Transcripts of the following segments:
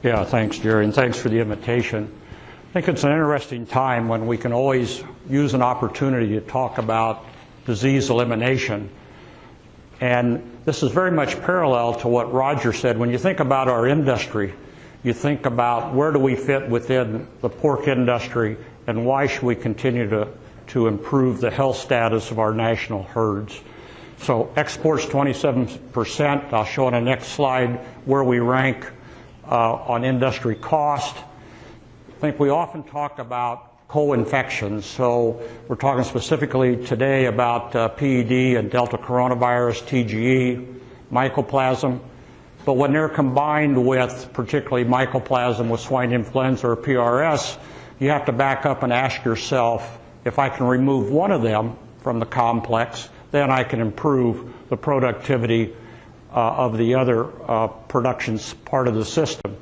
Yeah, thanks, Jerry, and thanks for the invitation. I think it's an interesting time when we can always use an opportunity to talk about disease elimination. And this is very much parallel to what Roger said. When you think about our industry, you think about where do we fit within the pork industry and why should we continue to improve the health status of our national herds. So exports 27%. I'll show on the next slide where we rank on industry cost. I think we often talk about co-infections. So we're talking specifically today about PED and Delta coronavirus, TGE, Mycoplasma. But when they're combined with particularly Mycoplasma with swine influenza or PRS, you have to back up and ask yourself, if I can remove one of them from the complex, then I can improve the productivity of the other production part of the system.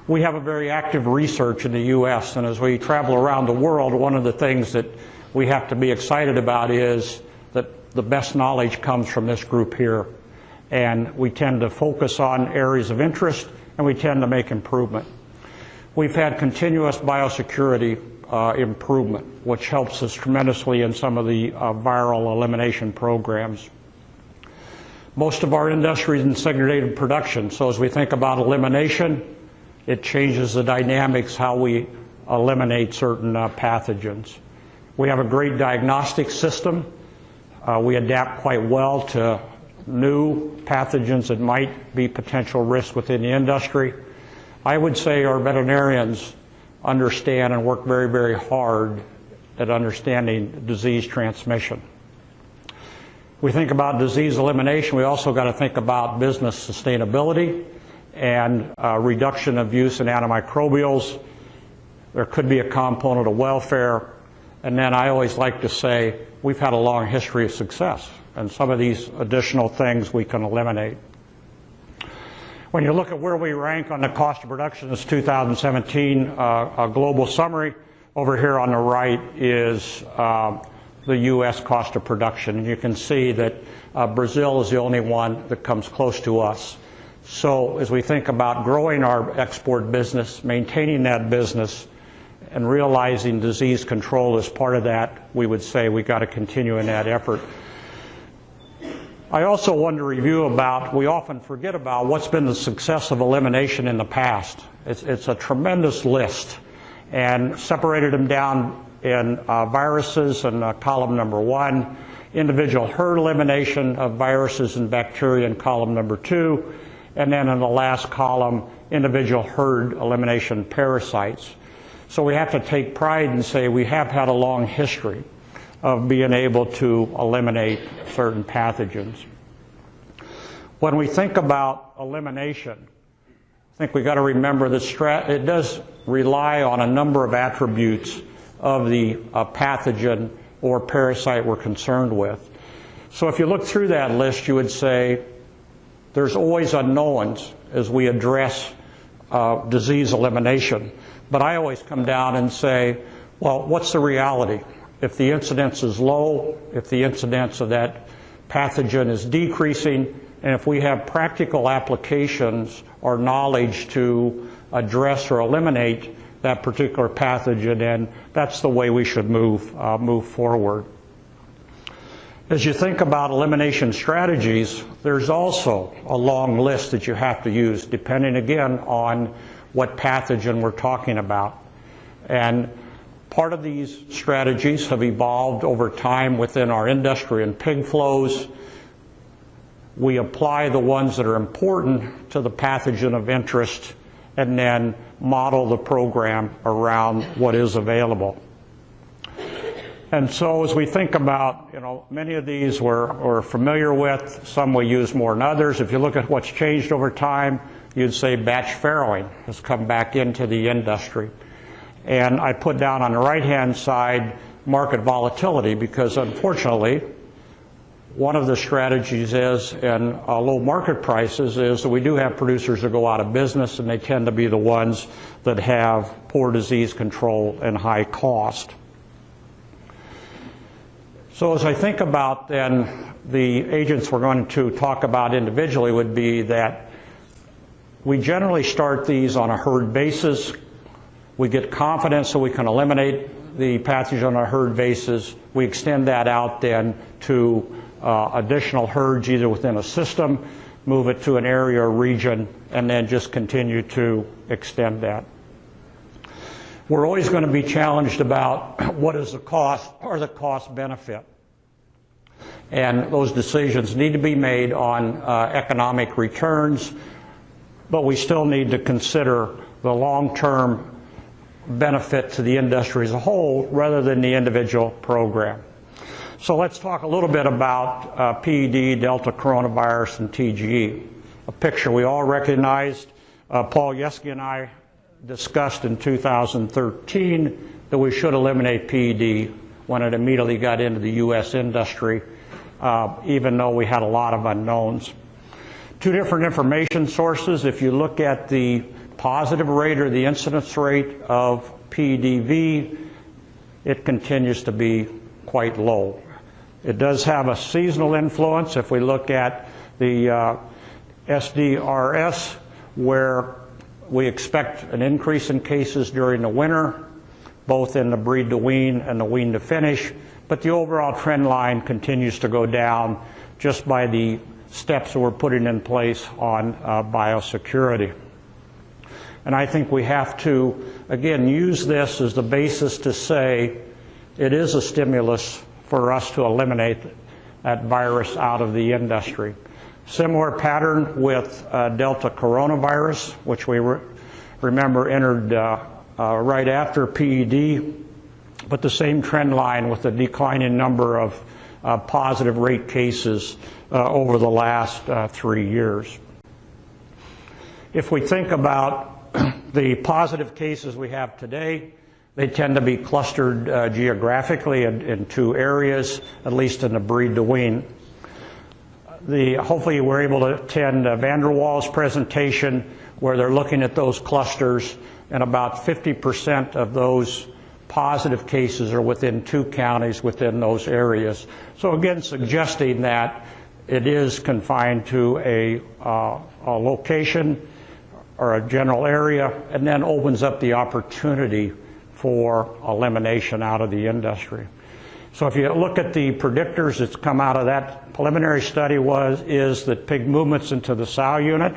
We have a very active research in the U.S., and as we travel around the world, one of the things that we have to be excited about is that the best knowledge comes from this group here. And we tend to focus on areas of interest, and we tend to make improvement. We've had continuous biosecurity improvement, which helps us tremendously in some of the viral elimination programs. Most of our industry is in segregated production, so as we think about elimination, it changes the dynamics how we eliminate certain pathogens. We have a great diagnostic system. We adapt quite well to new pathogens that might be potential risks within the industry. I would say our veterinarians understand and work very, very hard at understanding disease transmission. We think about disease elimination, we also got to think about business sustainability and reduction of use in antimicrobials. There could be a component of welfare. And then I always like to say we've had a long history of success, and some of these additional things we can eliminate. When you look at where we rank on the cost of production, this 2017 a global summary. Over here on the right is the U.S. cost of production. And you can see that Brazil is the only one that comes close to us. So as we think about growing our export business, maintaining that business, and realizing disease control as part of that, we would say we got to continue in that effort. I also want to review about, we often forget about what's been the success of elimination in the past. It's a tremendous list, and separated them down in viruses in column number 1, individual herd elimination of viruses and bacteria in column number 2, and then in the last column, individual herd elimination parasites. So we have to take pride and say we have had a long history of being able to eliminate certain pathogens. When we think about elimination, I think we got to remember that it does rely on a number of attributes of the pathogen or parasite we're concerned with. So if you look through that list, you would say there's always unknowns as we address disease elimination. But I always come down and say, well, what's the reality? If the incidence is low, if the incidence of that pathogen is decreasing, and if we have practical applications or knowledge to address or eliminate that particular pathogen, then that's the way we should move forward. As you think about elimination strategies, there's also a long list that you have to use, depending again on what pathogen we're talking about. And part of these strategies have evolved over time within our industry and pig flows. We apply the ones that are important to the pathogen of interest and then model the program around what is available. And so as we think about, many of these we're familiar with, some we use more than others. If you look at what's changed over time, you'd say batch farrowing has come back into the industry. And I put down on the right-hand side market volatility because unfortunately, one of the strategies is in low market prices is that we do have producers that go out of business, and they tend to be the ones that have poor disease control and high cost. So as I think about then the agents we're going to talk about individually would be that We generally start these on a herd basis. We get confidence so we can eliminate the pathogen on a herd basis. We extend that out then to additional herds either within a system, move it to an area or region, and then just continue to extend that. We're always going to be challenged about what is the cost or the cost benefit. And those decisions need to be made on economic returns, but we still need to consider the long-term benefit to the industry as a whole rather than the individual program. So let's talk a little bit about PED, Delta coronavirus, and TGE. A picture we all recognized. Paul Yeske and I discussed in 2013 that we should eliminate PED when it immediately got into the U.S. industry, even though we had a lot of unknowns. Two different information sources. If you look at the positive rate or the incidence rate of PEDv, it continues to be quite low. It does have a seasonal influence. If we look at the SDRS, where we expect an increase in cases during the winter, both in the breed to wean and the wean to finish, but the overall trend line continues to go down just by the steps that we're putting in place on biosecurity. And I think we have to, again, use this as the basis to say it is a stimulus for us to eliminate that virus out of the industry. Similar pattern with Delta coronavirus, which we remember entered right after PED, but the same trend line with a declining number of positive rate cases over the last 3 years. If we think about the positive cases we have today, they tend to be clustered geographically in two areas, at least in the breed to wean. Hopefully you were able to attend Van der Waals' presentation where they're looking at those clusters, and about 50% of those positive cases are within 2 counties within those areas. So again, suggesting that it is confined to a location or a general area, and then opens up the opportunity for elimination out of the industry. So if you look at the predictors that's come out of that preliminary study is that pig movements into the sow unit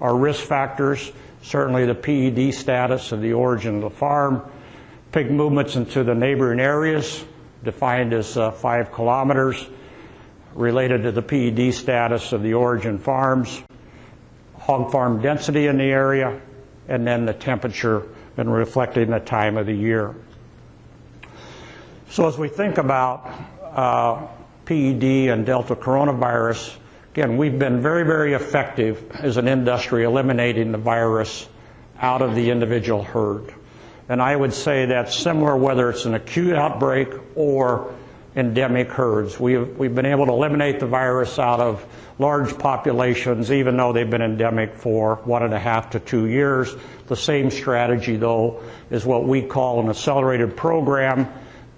are risk factors, certainly the PED status of the origin of the farm, pig movements into the neighboring areas, defined as 5 kilometers, related to the PED status of the origin farms, hog farm density in the area, and then the temperature and reflecting the time of the year. So as we think about PED and Delta coronavirus, again, we've been very, very effective as an industry eliminating the virus out of the individual herd. And I would say that's similar whether it's an acute outbreak or endemic herds. We've been able to eliminate the virus out of large populations, even though they've been endemic for 1.5 to 2 years. The same strategy, though, is what we call an accelerated program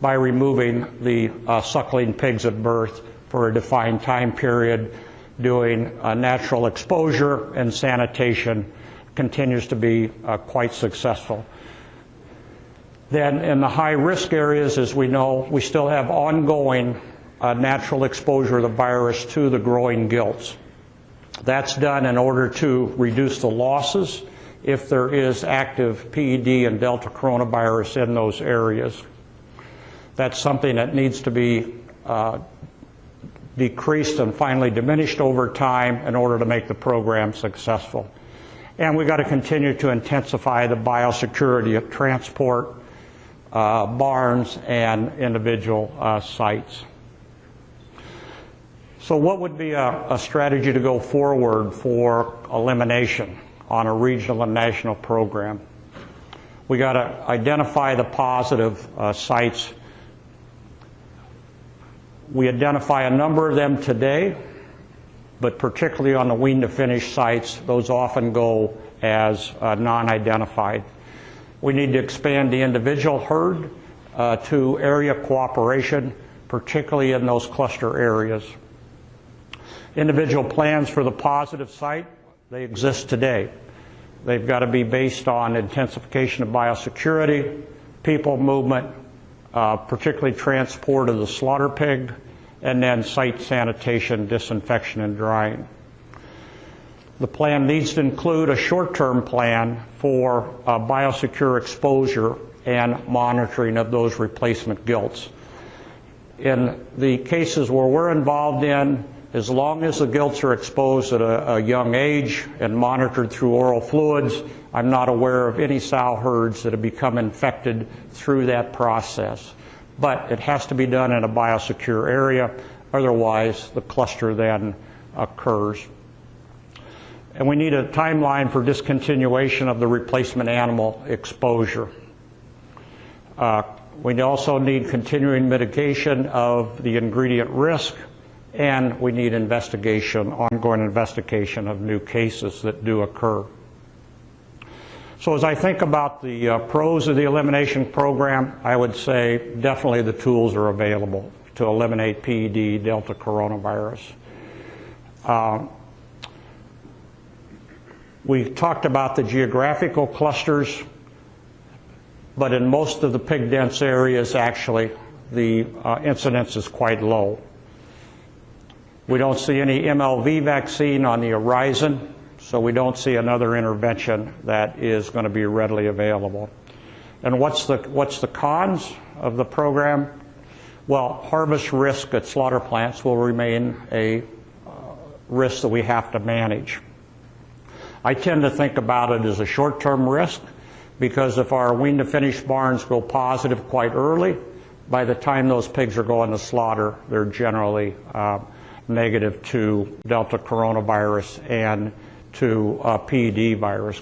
by removing the suckling pigs at birth for a defined time period, doing natural exposure and sanitation continues to be quite successful. Then in the high-risk areas, as we know, we still have ongoing natural exposure of the virus to the growing gilts. That's done in order to reduce the losses if there is active PED and Delta coronavirus in those areas. That's something that needs to be decreased and finally diminished over time in order to make the program successful. And we've got to continue to intensify the biosecurity of transport, barns, and individual sites. So what would be a strategy to go forward for elimination on a regional and national program? We got to identify the positive sites. We identify a number of them today, but particularly on the wean to finish sites, those often go as non-identified. We need to expand the individual herd to area cooperation, particularly in those cluster areas. Individual plans for the positive site, they exist today. They've got to be based on intensification of biosecurity, people movement, particularly transport of the slaughter pig, and then site sanitation, disinfection, and drying. The plan needs to include a short-term plan for biosecure exposure and monitoring of those replacement gilts. In the cases where we're involved in, as long as the gilts are exposed at a young age and monitored through oral fluids, I'm not aware of any sow herds that have become infected through that process. But it has to be done in a biosecure area, otherwise the cluster then occurs. And we need a timeline for discontinuation of the replacement animal exposure. We also need continuing mitigation of the ingredient risk, and we need ongoing investigation of new cases that do occur. So as I think about the pros of the elimination program, I would say definitely the tools are available to eliminate PED, Delta coronavirus. We talked about the geographical clusters, but in most of the pig-dense areas, actually, the incidence is quite low. We don't see any MLV vaccine on the horizon, so we don't see another intervention that is going to be readily available. And what's the cons of the program? Well, harvest risk at slaughter plants will remain a risk that we have to manage. I tend to think about it as a short-term risk, because if our wean to finish barns go positive quite early, by the time those pigs are going to slaughter, they're generally negative to Delta coronavirus and to PED virus.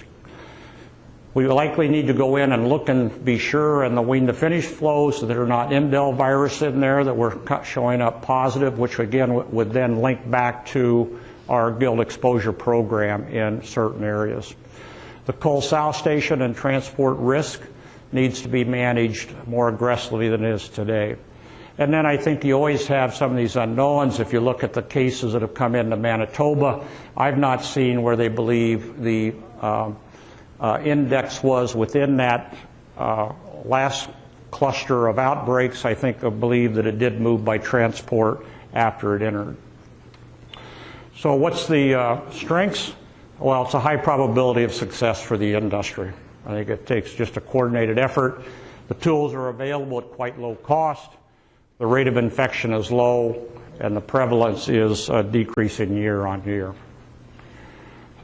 We likely need to go in and look and be sure in the wean to finish flows that there are not indel virus in there that were showing up positive, which again would then link back to our gilt exposure program in certain areas. The cull sow station and transport risk needs to be managed more aggressively than it is today. And then I think you always have some of these unknowns. If you look at the cases that have come into Manitoba, I've not seen where they believe the index was within that last cluster of outbreaks. I believe that it did move by transport after it entered. So what's the strengths? Well, it's a high probability of success for the industry. I think it takes just a coordinated effort. The tools are available at quite low cost. The rate of infection is low, and the prevalence is decreasing year on year.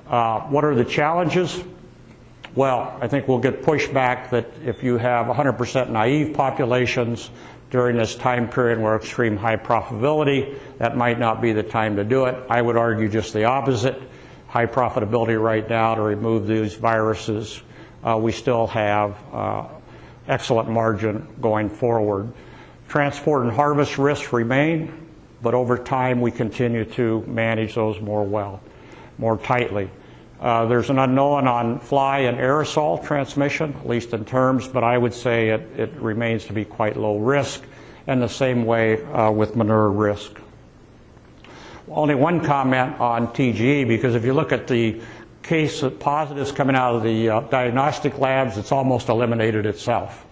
What are the challenges? Well, I think we'll get pushback that if you have 100% naive populations during this time period where extreme high profitability, that might not be the time to do it. I would argue just the opposite. High profitability right now to remove these viruses. We still have excellent margin going forward. Transport and harvest risks remain, but over time we continue to manage those more tightly. There's an unknown on fly and aerosol transmission, at least in terms, but I would say it remains to be quite low risk, and the same way with manure risk. Only one comment on TGE, because if you look at the case of positives coming out of the diagnostic labs, it's almost eliminated itself.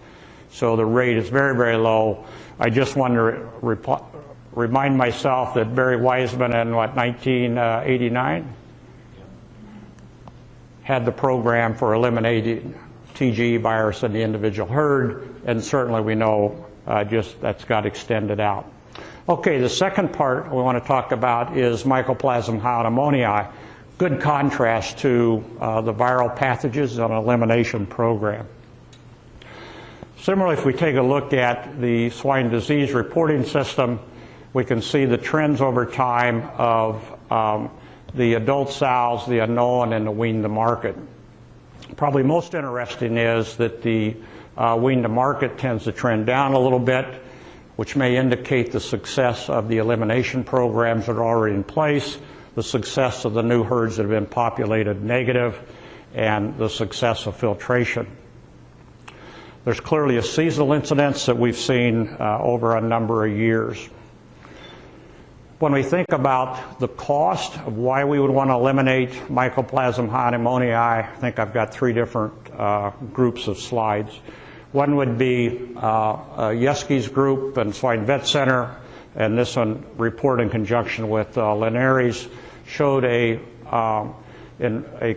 So the rate is very, very low. I just want to remind myself that Barry Wiseman in 1989 had the program for eliminating TGE virus in the individual herd, and certainly we know that's got extended out. Okay, the second part we want to talk about is Mycoplasma pneumoniae. Good contrast to the viral pathogens on an elimination program. Similarly, if we take a look at the swine disease reporting system, we can see the trends over time of the adult sows, the unknown, and the wean to market. Probably most interesting is that the wean to market tends to trend down a little bit, which may indicate the success of the elimination programs that are already in place, the success of the new herds that have been populated negative, and the success of filtration. There's clearly a seasonal incidence that we've seen over a number of years. When we think about the cost of why we would want to eliminate Mycoplasma pneumoniae, I think I've got three different groups of slides. One would be Yeski's group and Swine Vet Center, and this one, report in conjunction with Linares, showed a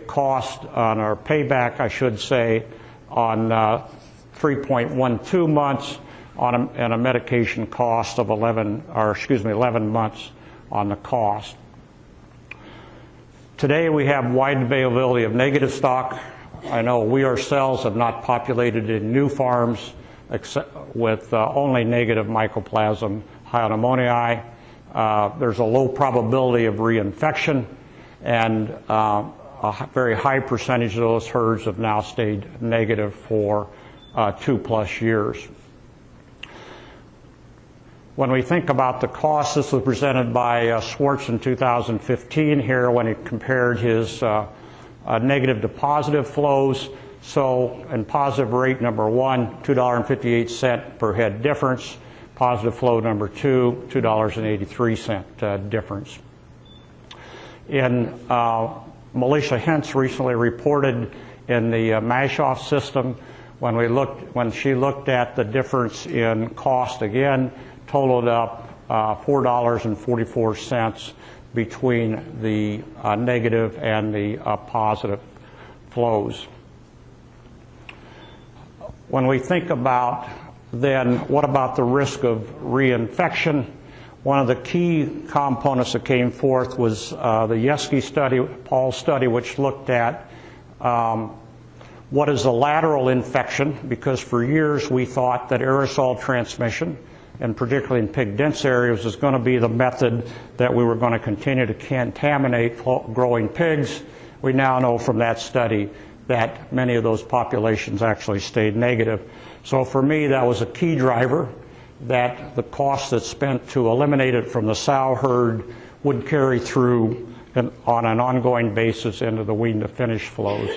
cost on our payback, I should say, on 3.12 months and a medication cost of 11 months on the cost. Today we have wide availability of negative stock. I know we ourselves have not populated in new farms except with only negative Mycoplasma pneumoniae. There's a low probability of reinfection, and a very high percentage of those herds have now stayed negative for 2+ years. When we think about the cost, this was presented by Swartz in 2015 here when he compared his negative to positive flows. So in positive rate number 1, $2.58 per head difference. Positive flow number 2, $2.83 difference. In Melissa Hentz recently reported in the Mashoff system, when she looked at the difference in cost again, totaled up $4.44 between the negative and the positive flows. When we think about then what about the risk of reinfection, one of the key components that came forth was the Yeski study, Paul's study, which looked at what is a lateral infection, because for years we thought that aerosol transmission, and particularly in pig dense areas, is going to be the method that we were going to continue to contaminate growing pigs. We now know from that study that many of those populations actually stayed negative. So for me, that was a key driver, that the cost that's spent to eliminate it from the sow herd would carry through on an ongoing basis into the wean to finish flows.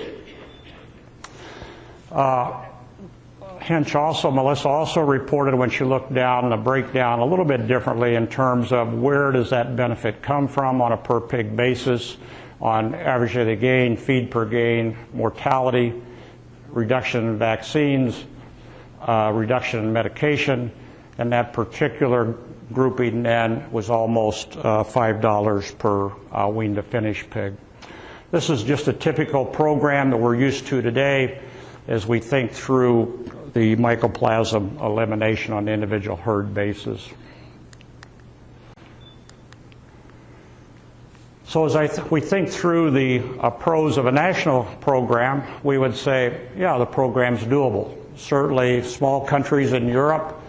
Melissa also reported when she looked down the breakdown a little bit differently in terms of where does that benefit come from on a per pig basis, on average daily gain, feed per gain, mortality, reduction in vaccines, reduction in medication, and that particular grouping then was almost $5 per wean to finish pig. This is just a typical program that we're used to today as we think through the Mycoplasma elimination on an individual herd basis. So as we think through the pros of a national program, we would say, yeah, the program's doable. Certainly small countries in Europe,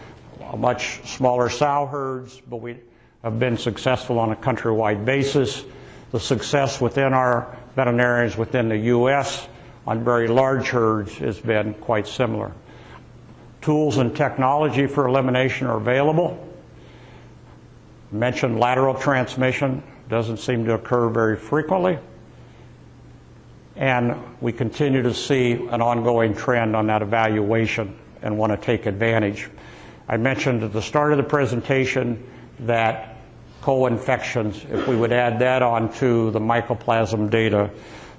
much smaller sow herds, but we have been successful on a countrywide basis. The success within our veterinarians within the U.S. on very large herds has been quite similar. Tools and technology for elimination are available. Mentioned lateral transmission doesn't seem to occur very frequently. And we continue to see an ongoing trend on that evaluation and want to take advantage. I mentioned at the start of the presentation that co-infections, if we would add that onto the Mycoplasma data,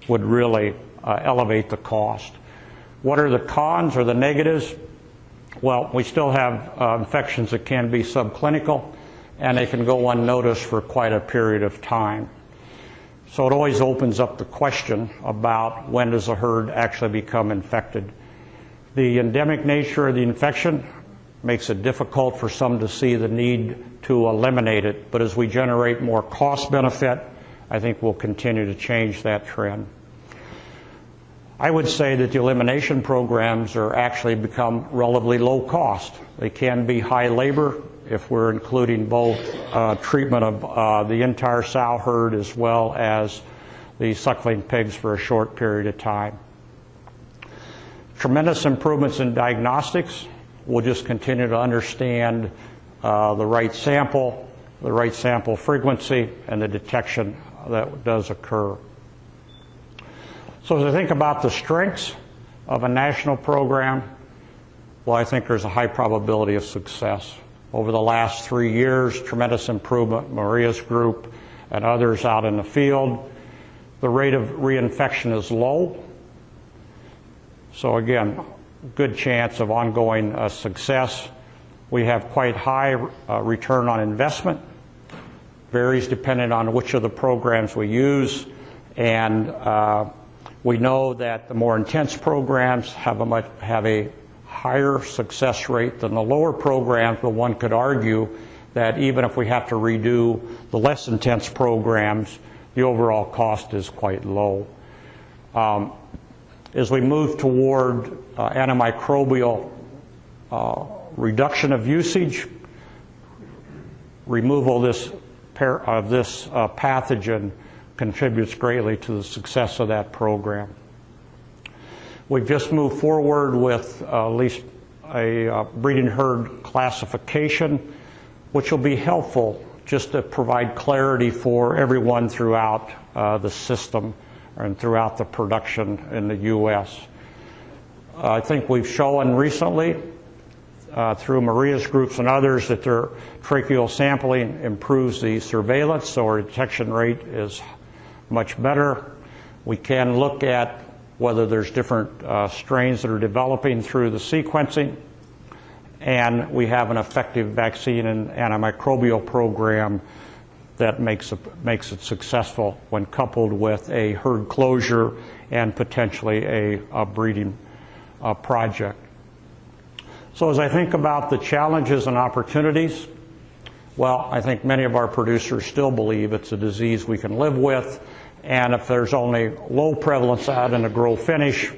would really elevate the cost. What are the cons or the negatives? Well, we still have infections that can be subclinical, and they can go unnoticed for quite a period of time. So it always opens up the question about when does a herd actually become infected. The endemic nature of the infection makes it difficult for some to see the need to eliminate it, but as we generate more cost benefit, I think we'll continue to change that trend. I would say that the elimination programs are actually become relatively low cost. They can be high labor if we're including both treatment of the entire sow herd as well as the suckling pigs for a short period of time. Tremendous improvements in diagnostics. We'll just continue to understand the right sample frequency, and the detection that does occur. So as I think about the strengths of a national program, well, I think there's a high probability of success. over the last 3 years, tremendous improvement, Maria's group and others out in the field. The rate of reinfection is low. So again, good chance of ongoing success. We have quite high return on investment. Varies depending on which of the programs we use. And we know that the more intense programs have a higher success rate than the lower programs, but one could argue that even if we have to redo the less intense programs, the overall cost is quite low. As we move toward antimicrobial reduction of usage, removal of this pathogen contributes greatly to the success of that program. We've just moved forward with at least a breeding herd classification, which will be helpful just to provide clarity for everyone throughout the system and throughout the production in the U.S. I think we've shown recently through Maria's groups and others that their tracheal sampling improves the surveillance, so our detection rate is much better. We can look at whether there's different strains that are developing through the sequencing, and we have an effective vaccine and antimicrobial program that makes it successful when coupled with a herd closure and potentially a breeding project. So as I think about the challenges and opportunities, well, I think many of our producers still believe it's a disease we can live with, and if there's only low prevalence out in a grow finish,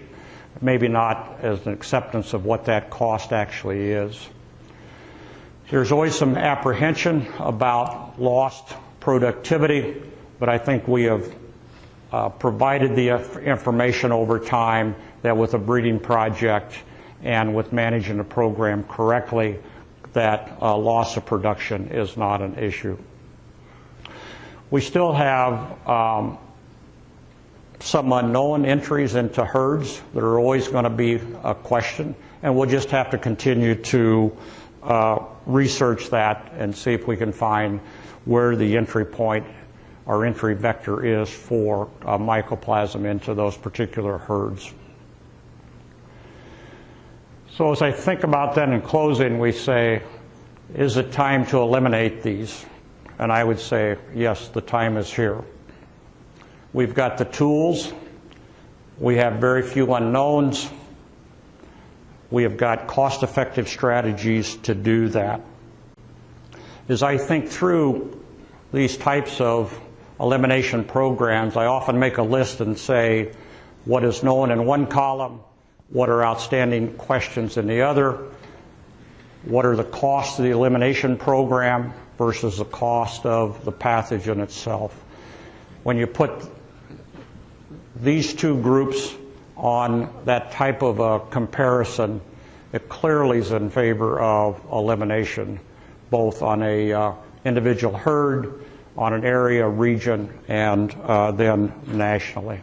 maybe not as an acceptance of what that cost actually is. There's always some apprehension about lost productivity, but I think we have provided the information over time that with a breeding project and with managing the program correctly, that loss of production is not an issue. We still have some unknown entries into herds that are always going to be a question, and we'll just have to continue to research that and see if we can find where the entry point or entry vector is for mycoplasma into those particular herds. So as I think about that in closing, we say, is it time to eliminate these? And I would say, yes, the time is here. We've got the tools. We have very few unknowns. We have got cost-effective strategies to do that. As I think through these types of elimination programs, I often make a list and say what is known in one column, what are outstanding questions in the other, what are the costs of the elimination program versus the cost of the pathogen itself. When you put these two groups on that type of a comparison, it clearly is in favor of elimination, both on a individual herd, on an area, region, and then nationally.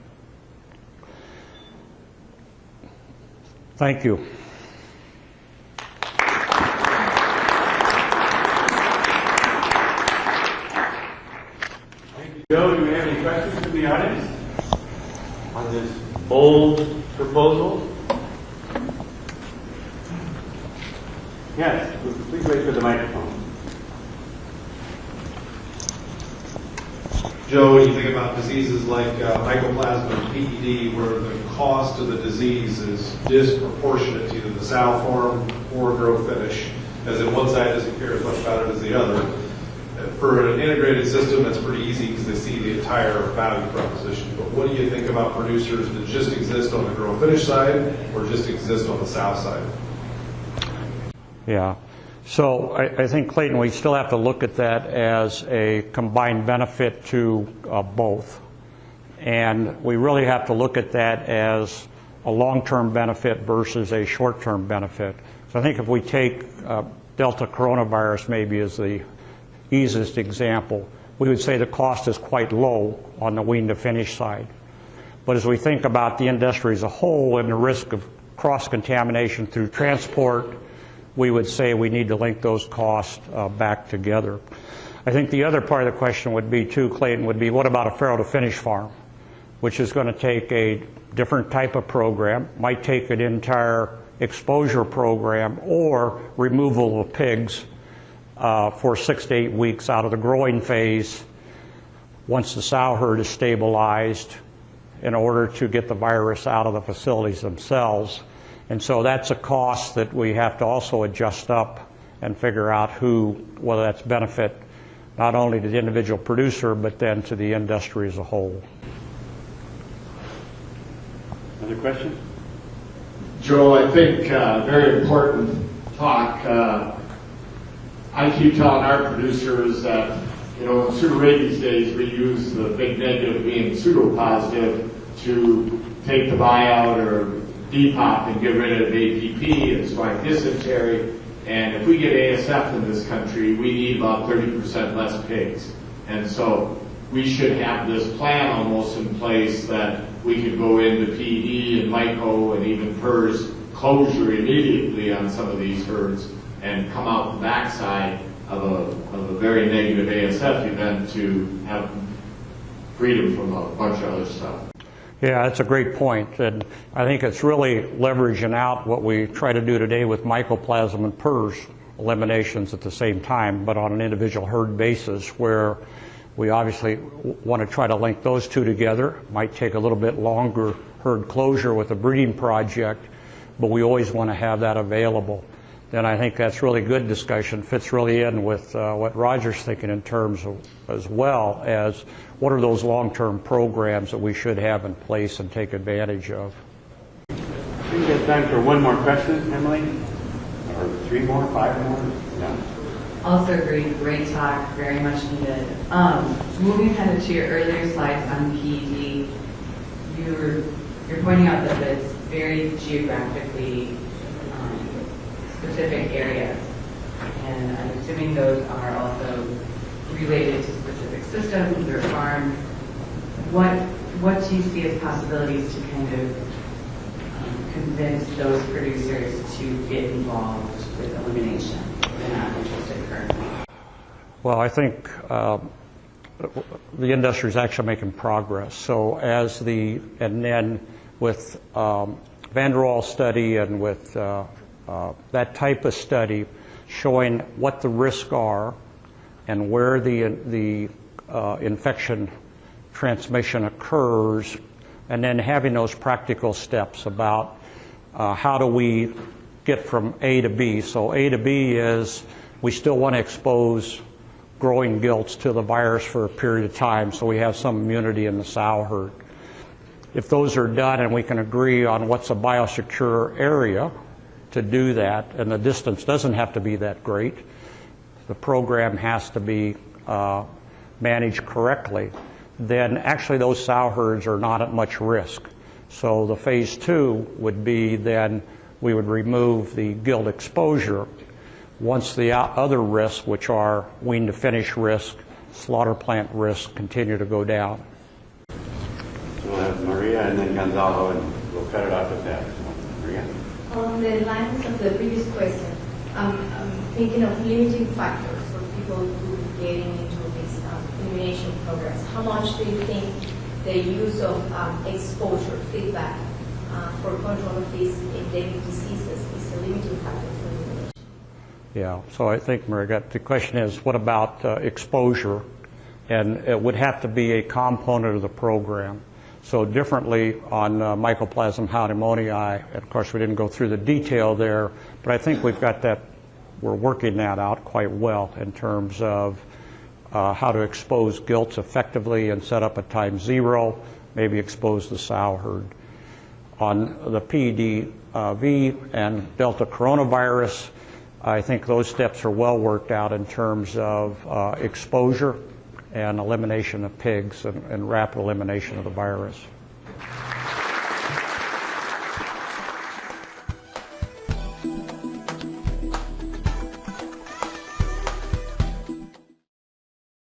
Thank you. Thank you, Joe. Do we have any questions from the audience on this bold proposal? Yes, please wait for the microphone. Joe, when you think about diseases like Mycoplasma and PED, where the cost of the disease is disproportionate to either the sow farm or grow finish, as in one side doesn't care as much about it as the other. For an integrated system, that's pretty easy because they see the entire value proposition. But what do you think about producers that just exist on the grow finish side or just exist on the sow side? Yeah. So I think, Clayton, we still have to look at that as a combined benefit to both. And we really have to look at that as a long-term benefit versus a short-term benefit. So I think if we take Delta coronavirus maybe as the easiest example, we would say the cost is quite low on the wean to finish side. But as we think about the industry as a whole and the risk of cross-contamination through transport, we would say we need to link those costs back together. I think the other part of the question would be, too, Clayton, would be what about a farrow to finish farm, which is going to take a different type of program, might take an entire exposure program or removal of pigs for 6 to 8 weeks out of the growing phase once the sow herd is stabilized in order to get the virus out of the facilities themselves. And so that's a cost that we have to also adjust up and figure out whether that's benefit not only to the individual producer, but then to the industry as a whole. Other questions? Joe, I think very important talk. I keep telling our producers that, in pseudorabies days, we use the big negative being pseudopositive to take the buyout or depop and get rid of APP and swine dysentery. And if we get ASF in this country, we need about 30% less pigs. And so we should have this plan almost in place that we could go into PED and Myco and even PERS closure immediately on some of these herds and come out the backside of a very negative ASF event to have freedom from a bunch of other stuff. Yeah, that's a great point. And I think it's really leveraging out what we try to do today with Mycoplasma and PERS eliminations at the same time, but on an individual herd basis, where we obviously want to try to link those two together. Might take a little bit longer herd closure with a breeding project, but we always want to have that available. And I think that's really good discussion, fits really in with what Roger's thinking in terms of, as well as what are those long-term programs that we should have in place and take advantage of. I think we have time for one more question, Emily? Or 3 more, 5 more? No. Also agree, great talk, very much needed. Moving kind of to your earlier slides on PED, you're pointing out that it's very geographically specific areas, and I'm assuming those are also related to specific systems or farms. What do you see as possibilities to kind of convince those producers to get involved with elimination? They're not interested currently. Well, I think the industry is actually making progress. So and then with Van der Waals study and with that type of study showing what the risks are and where the infection transmission occurs, and then having those practical steps about how do we get from A to B. So A to B is we still want to expose growing gilts to the virus for a period of time so we have some immunity in the sow herd. If those are done and we can agree on what's a biosecure area to do that, and the distance doesn't have to be that great, the program has to be managed correctly, then actually those sow herds are not at much risk. So the phase 2 would be then we would remove the gilt exposure once the other risks, which are wean to finish risk, slaughter plant risk, continue to go down. We'll have Maria and then Gonzalo, and we'll cut it off at that. Maria? On the lines of the previous question, I'm thinking of limiting factors for people who are getting into these elimination programs. How much do you think the use of exposure feedback for control of these endemic diseases is a limiting factor for elimination? Yeah, so I think, Maria, the question is, what about exposure? And it would have to be a component of the program. So differently on Mycoplasma pneumoniae, and of course we didn't go through the detail there, but I think we've got that, we're working that out quite well in terms of how to expose gilts effectively and set up a time 0, maybe expose the sow herd. On the PEDv and Delta coronavirus, I think those steps are well worked out in terms of exposure and elimination of pigs and rapid elimination of the virus.